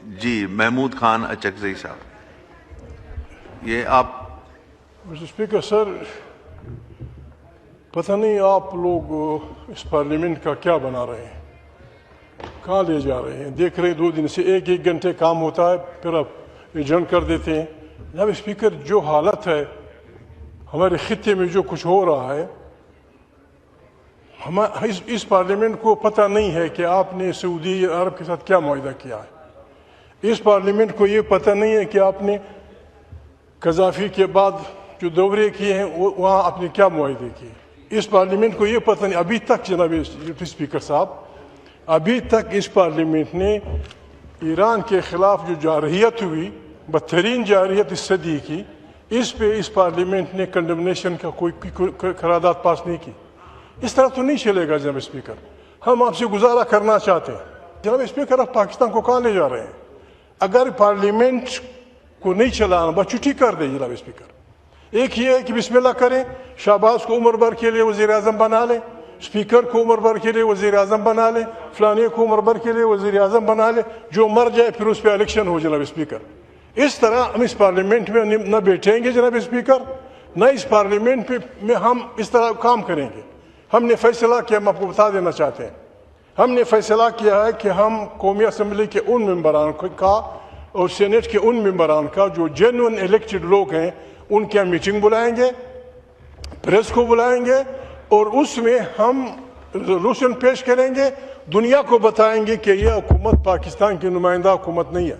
جی محمود خان اچکزئی صاحب، یہ آپ مسٹر اسپیکر سر، پتہ نہیں آپ لوگ اس پارلیمنٹ کا کیا بنا رہے ہیں، کہاں لے جا رہے ہیں؟ دیکھ رہے ہیں 2 دن سے ایک گھنٹے کام ہوتا ہے پھر آپ ایڈجرن کر دیتے ہیں۔ جناب اسپیکر، جو حالت ہے ہمارے خطے میں، جو کچھ ہو رہا ہے، اس پارلیمنٹ کو پتہ نہیں ہے کہ آپ نے سعودی عرب کے ساتھ کیا معاہدہ کیا ہے۔ اس پارلیمنٹ کو یہ پتہ نہیں ہے کہ آپ نے قذافی کے بعد جو دورے کیے ہیں وہاں آپ نے کیا معاہدے کیے۔ اس پارلیمنٹ کو یہ پتہ نہیں، ابھی تک جناب اسپیکر صاحب، ابھی تک اس پارلیمنٹ نے ایران کے خلاف جو جارحیت ہوئی، بدترین جارحیت اس صدی کی، اس پہ اس پارلیمنٹ نے کنڈمنیشن کا کوئی قرارداد پاس نہیں کی۔ اس طرح تو نہیں چلے گا جناب اسپیکر۔ ہم آپ سے گزارا کرنا چاہتے ہیں جناب اسپیکر، آپ پاکستان کو کہاں لے جا رہے ہیں؟ اگر پارلیمنٹ کو نہیں چلانا، بس چھٹی کر دیں جناب اسپیکر۔ ایک یہ ہے کہ بسم اللہ کریں، شہباز کو عمر بھر کے لیے وزیر اعظم بنا لیں، اسپیکر کو عمر بھر کے لیے وزیر اعظم بنا لیں، فلانے کو عمر بھر کے لیے وزیر اعظم بنا لیں، جو مر جائے پھر اس پہ الیکشن ہو جناب اسپیکر۔ اس طرح ہم اس پارلیمنٹ میں نہ بیٹھیں گے جناب اسپیکر، نہ اس پارلیمنٹ میں ہم اس طرح کام کریں گے۔ ہم نے فیصلہ کیا، ہم آپ کو بتا دینا چاہتے ہیں، ہم نے فیصلہ کیا ہے کہ ہم قومی اسمبلی کے ان ممبران کا اور سینٹ کے ان ممبران کا جو جینوئن الیکٹڈ لوگ ہیں، ان کی ہم میٹنگ بلائیں گے، پریس کو بلائیں گے، اور اس میں ہم ریزولوشن پیش کریں گے، دنیا کو بتائیں گے کہ یہ حکومت پاکستان کی نمائندہ حکومت نہیں ہے،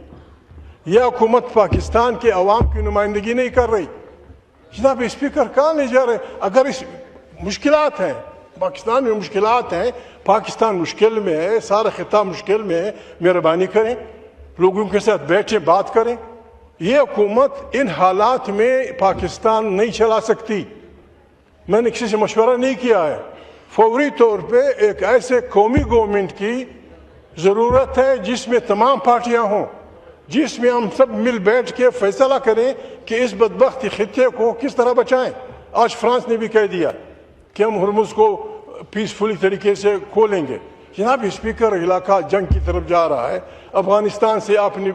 یہ حکومت پاکستان کے عوام کی نمائندگی نہیں کر رہی۔ جناب اسپیکر، کہاں لے جا رہے ہیں؟ اگر اس مشکلات ہیں، پاکستان میں مشکلات ہیں، پاکستان مشکل میں ہے، سارا خطہ مشکل میں ہے، مہربانی کریں لوگوں کے ساتھ بیٹھیں، بات کریں۔ یہ حکومت ان حالات میں پاکستان نہیں چلا سکتی۔ میں نے کسی سے مشورہ نہیں کیا ہے، فوری طور پہ ایک ایسے قومی گورنمنٹ کی ضرورت ہے جس میں تمام پارٹیاں ہوں، جس میں ہم سب مل بیٹھ کے فیصلہ کریں کہ اس بدبخت خطے کو کس طرح بچائیں۔ آج فرانس نے بھی کہہ دیا کہ ہم ہرمز کو پیسفلی طریقے سے کھولیں گے۔ جناب اسپیکر، علاقہ جنگ کی طرف جا رہا ہے، افغانستان سے آپ نے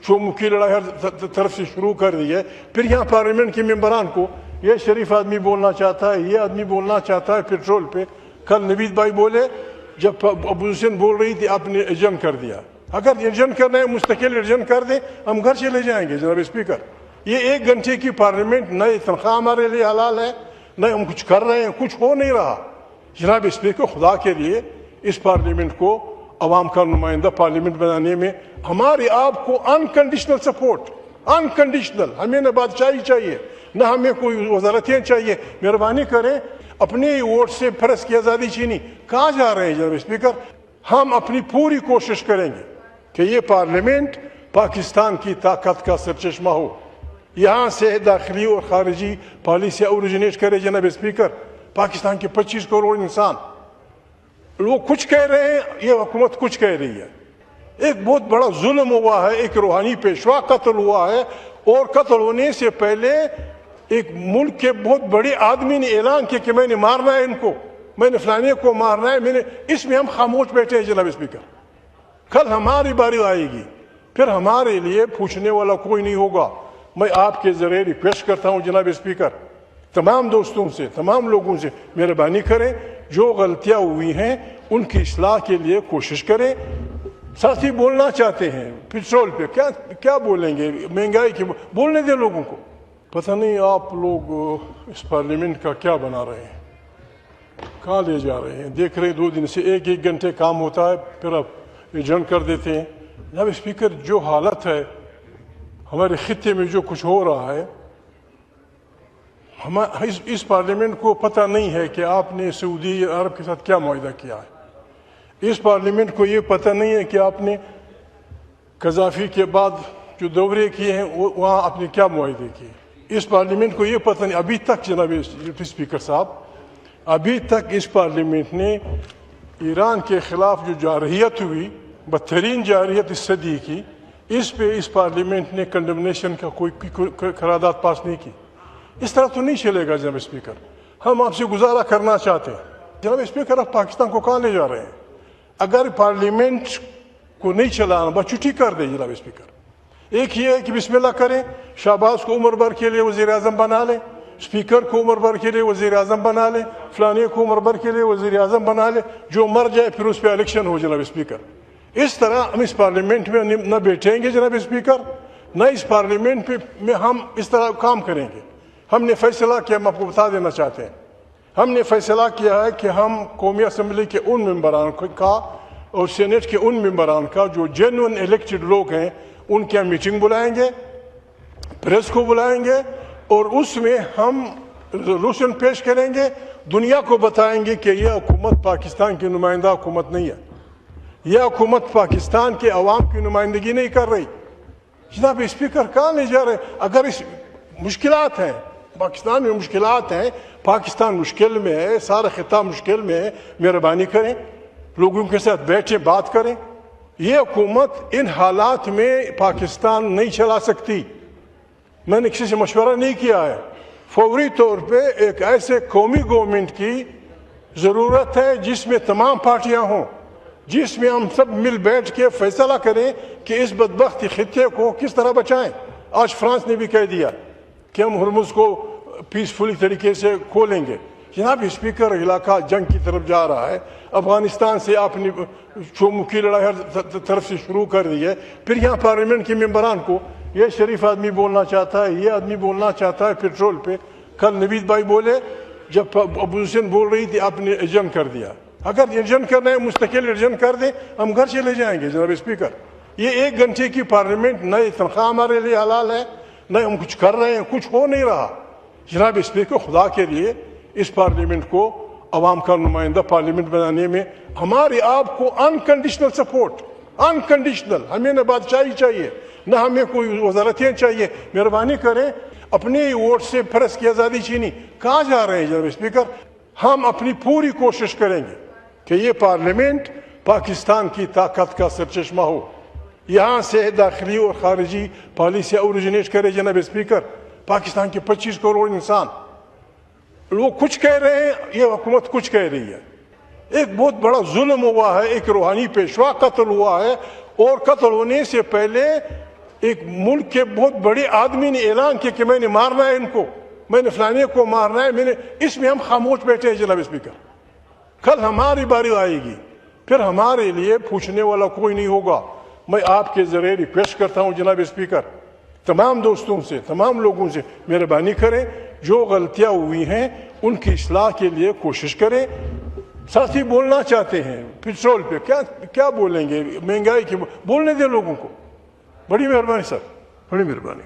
چومو کی لڑائی ہر طرف سے شروع کر دی ہے، پھر یہاں پارلیمنٹ کے ممبران کو یہ شریف آدمی بولنا چاہتا ہے، یہ آدمی بولنا چاہتا ہے پیٹرول پہ۔ کل نوید بھائی بولے، جب اپوزیشن بول رہی تھی آپ نے ایجن کر دیا۔ اگر ایجن کرنا ہے مستقل ایجن کر دیں، ہم گھر چلے جائیں گے جناب اسپیکر۔ یہ 1 گھنٹے کی پارلیمنٹ، نہ تنخواہ ہمارے لیے حلال ہے، نہ ہم کچھ کر رہے ہیں، کچھ ہو نہیں رہا۔ جناب اسپیکر، خدا کے لیے اس پارلیمنٹ کو عوام کا نمائندہ پارلیمنٹ بنانے میں ہماری آپ کو انکنڈیشنل سپورٹ، انکنڈیشنل، ہمیں نہ بادشاہی چاہیے، نہ ہمیں کوئی وزارتیں چاہیے۔ مہربانی کریں، اپنے ووٹ سے پریس کی آزادی چھینی۔ کہاں جا رہے ہیں جناب اسپیکر؟ ہم اپنی پوری کوشش کریں گے کہ یہ پارلیمنٹ پاکستان کی طاقت کا سرچشمہ ہو، یہاں سے داخلی اور خارجی پالیسی اوریجنیٹ کرے۔ جناب اسپیکر، پاکستان کے 25 کروڑ انسان، لوگ کچھ کہہ رہے ہیں، یہ حکومت کچھ کہہ رہی ہے۔ ایک بہت بڑا ظلم ہوا ہے، ایک روحانی پیشوا قتل ہوا ہے، اور قتل ہونے سے پہلے ایک ملک کے بہت بڑے آدمی نے اعلان کیا کہ میں نے مارنا ہے ان کو، میں نے فلانے کو مارنا ہے۔ اس میں ہم خاموش بیٹھے ہیں جناب اسپیکر۔ کل ہماری باری آئے گی، پھر ہمارے لیے پوچھنے والا کوئی نہیں ہوگا۔ میں آپ کے ذریعے ریکویسٹ کرتا ہوں جناب اسپیکر، تمام دوستوں سے، تمام لوگوں سے، مہربانی کریں، جو غلطیاں ہوئی ہیں ان کی اصلاح کے لیے کوشش کریں۔ ساتھی بولنا چاہتے ہیں پیٹرول پہ، کیا بولیں گے؟ مہنگائی کی بولنے دیں لوگوں کو۔ پتہ نہیں آپ لوگ اس پارلیمنٹ کا کیا بنا رہے ہیں، کہاں لے جا رہے ہیں؟ دیکھ رہے ہیں 2 دن سے ایک گھنٹے کام ہوتا ہے پھر آپ ایڈجرن کر دیتے ہیں۔ جناب اسپیکر، جو حالت ہے ہمارے خطے میں، جو کچھ ہو رہا ہے، اس پارلیمنٹ کو پتہ نہیں ہے کہ آپ نے سعودی عرب کے ساتھ کیا معاہدہ کیا ہے۔ اس پارلیمنٹ کو یہ پتہ نہیں ہے کہ آپ نے قذافی کے بعد جو دورے کیے ہیں وہاں آپ نے کیا معاہدے کیے۔ اس پارلیمنٹ کو یہ پتہ نہیں، ابھی تک جناب اسپیکر صاحب، ابھی تک اس پارلیمنٹ نے ایران کے خلاف جو جارحیت ہوئی، بدترین جارحیت اس صدی کی، اس پہ اس پارلیمنٹ نے کنڈمنیشن کا کوئی قرارداد پاس نہیں کی۔ اس طرح تو نہیں چلے گا جناب اسپیکر۔ ہم آپ سے گزارا کرنا چاہتے ہیں جناب اسپیکر، آپ پاکستان کو کہاں لے جا رہے ہیں؟ اگر پارلیمنٹ کو نہیں چلانا، بس چھٹی کر دے جناب اسپیکر۔ ایک یہ ہے کہ بسم اللہ کریں، شہباز کو عمر بھر کے لیے وزیر اعظم بنا لیں، اسپیکر کو عمر بھر کے لیے وزیر اعظم بنا لیں، فلانے کو عمر بھر کے لیے وزیر اعظم بنا لیں، جو مر جائے پھر اس پہ الیکشن ہو جناب اسپیکر۔ اس طرح ہم اس پارلیمنٹ میں نہ بیٹھیں گے جناب اسپیکر، نہ اس پارلیمنٹ میں ہم اس طرح کام کریں گے۔ ہم نے فیصلہ کیا، ہم آپ کو بتا دینا چاہتے ہیں، ہم نے فیصلہ کیا ہے کہ ہم قومی اسمبلی کے ان ممبران کا اور سینٹ کے ان ممبران کا جو جینوئن الیکٹڈ لوگ ہیں ان کی ہم میٹنگ بلائیں گے، پریس کو بلائیں گے، اور اس میں ہم ریزولوشن پیش کریں گے، دنیا کو بتائیں گے کہ یہ حکومت پاکستان کی نمائندہ حکومت نہیں ہے، یہ حکومت پاکستان کے عوام کی نمائندگی نہیں کر رہی۔ جناب اسپیکر کہاں لے جا رہے ہیں؟ اگر اس مشکلات ہیں، پاکستان میں مشکلات ہیں، پاکستان مشکل میں ہے، سارا خطہ مشکل میں ہے، مہربانی کریں لوگوں کے ساتھ بیٹھیں، بات کریں۔ یہ حکومت ان حالات میں پاکستان نہیں چلا سکتی۔ میں نے کسی سے مشورہ نہیں کیا ہے، فوری طور پہ ایک ایسے قومی گورنمنٹ کی ضرورت ہے جس میں تمام پارٹیاں ہوں، جس میں ہم سب مل بیٹھ کے فیصلہ کریں کہ اس بدبخت خطے کو کس طرح بچائیں۔ آج فرانس نے بھی کہہ دیا کہ ہم ہرمز کو پیسفلی طریقے سے کھولیں گے۔ جناب اسپیکر، علاقہ جنگ کی طرف جا رہا ہے، افغانستان سے آپ نے چومو کی لڑائی ہر طرف سے شروع کر دی ہے، پھر یہاں پارلیمنٹ کے ممبران کو یہ شریف آدمی بولنا چاہتا ہے، یہ آدمی بولنا چاہتا ہے پیٹرول پہ۔ کل نوید بھائی بولے، جب اپوزیشن بول رہی تھی آپ نے ایجنٹ کر دیا۔ اگر ایجنٹ کرنا ہے مستقل ایجنٹ کر دیں، ہم گھر چلے جائیں گے جناب اسپیکر۔ یہ 1 گھنٹے کی پارلیمنٹ، نہ تنخواہ ہمارے لیے حلال ہے، نہ ہم کچھ کر رہے ہیں، کچھ ہو نہیں رہا۔ جناب اسپیکر، خدا کے لیے اس پارلیمنٹ کو عوام کا نمائندہ پارلیمنٹ بنانے میں ہمارے آپ کو انکنڈیشنل سپورٹ، انکنڈیشنل، ہمیں نہ بادشاہی چاہیے نہ ہمیں کوئی وزارتیں چاہیے۔ مہربانی کریں، اپنے ووٹ سے پریس کی آزادی چھینی۔ کہاں جا رہے ہیں جناب اسپیکر؟ ہم اپنی پوری کوشش کریں گے کہ یہ پارلیمنٹ پاکستان کی طاقت کا سرچشمہ ہو، یہاں سے داخلی اور خارجی پالیسیاں اوریجنیٹ کرے۔ جناب اسپیکر، پاکستان کے 25 کروڑ انسان، لوگ کچھ کہہ رہے ہیں، یہ حکومت کچھ کہہ رہی ہے۔ ایک بہت بڑا ظلم ہوا ہے، ایک روحانی پیشوا قتل ہوا ہے، اور قتل ہونے سے پہلے ایک ملک کے بہت بڑے آدمی نے اعلان کیا کہ میں نے مارنا ہے ان کو، میں نے فلانے کو مارنا ہے، اس میں ہم خاموش بیٹھے ہیں جناب اسپیکر۔ کل ہماری باری آئے گی، پھر ہمارے لیے پوچھنے والا کوئی نہیں ہوگا۔ میں آپ کے ذریعے ریکویسٹ کرتا ہوں جناب اسپیکر، تمام دوستوں سے، تمام لوگوں سے، مہربانی کریں، جو غلطیاں ہوئی ہیں ان کی اصلاح کے لیے کوشش کریں۔ ساتھی بولنا چاہتے ہیں پیٹرول پہ، کیا بولیں گے؟ مہنگائی کی بولنے دیں لوگوں کو۔ بڑی مہربانی سر، بڑی مہربانی۔